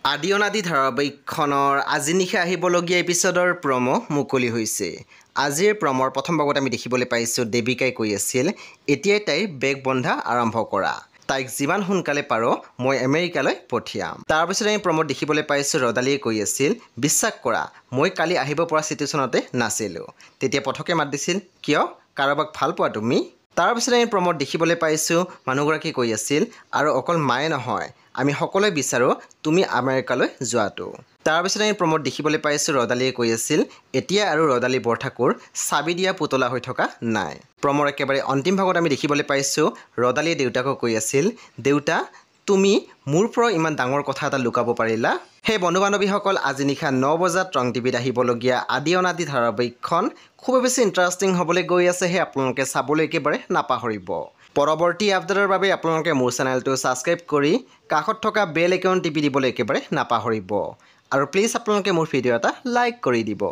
আদি অনাদি ধাৰাবাহিকখনৰ আজি নিশা আহিবলগীয়া এপিছডৰ প্ৰমো মুকলি হৈছে। আজিৰ প্ৰমৰ প্ৰথম ভাগত আমি দেখিবলৈ পাইছোঁ দেৱিকাই কৈ আছিল এতিয়াই তাইৰ বেগ বন্ধা আৰম্ভ কৰা। তাইক যিমান সোনকালে পাৰোঁ মই আমেৰিকালৈ পঠিয়াম। তাৰপিছত আমি প্ৰমত দেখিবলৈ পাইছোঁ ৰদালিয়ে কৈ আছিল বিশ্বাস কৰা মই কালি আহিব পৰা চিটুৱেশ্যনতে নাছিলোঁ। তেতিয়া পথকে মাত দিছিল কিয় কাৰোবাক ভাল পোৱা তুমি? তাৰপিছত আমি প্ৰমত দেখিবলৈ পাইছোঁ মানুহগৰাকী কৈ আছিল আৰু অকল মায়ে নহয় আমি সকলোৱে বিচাৰোঁ তুমি আমেৰিকালৈ যোৱাটো। তাৰপিছত আমি প্ৰমত দেখিবলৈ পাইছোঁ ৰদালিয়ে কৈ আছিল এতিয়া আৰু ৰদালি বৰঠাকুৰ চাবি দিয়া পুতলা হৈ থকা নাই। প্ৰমৰ একেবাৰে অন্তিম ভাগত আমি দেখিবলৈ পাইছোঁ ৰদালিয়ে দেউতাকক কৈ আছিল দেউতা তুমি মোৰ পৰা ইমান ডাঙৰ কথা এটা লুকাব পাৰিলা। সেই বন্ধু বান্ধৱীসকল আজি নিশা 9 বজাত ৰং টিভিত আহিবলগীয়া আদি অনাদি ধাৰাবাহিকখন খুব বেছি ইণ্টাৰেষ্টিং হ'বলৈ গৈ আছে। সেই আপোনালোকে চাবলৈ একেবাৰে নাপাহৰিব। পৰৱৰ্তী আপডেটৰ বাবে আপোনালোকে মোৰ চেনেলটো ছাবস্ক্ৰাইব কৰি কাষত থকা বেল আইকন টিপি দিবলৈ একেবাৰে নাপাহৰিব আৰু প্লিজ আপোনালোকে মোৰ ভিডিঅ' এটা লাইক কৰি দিব।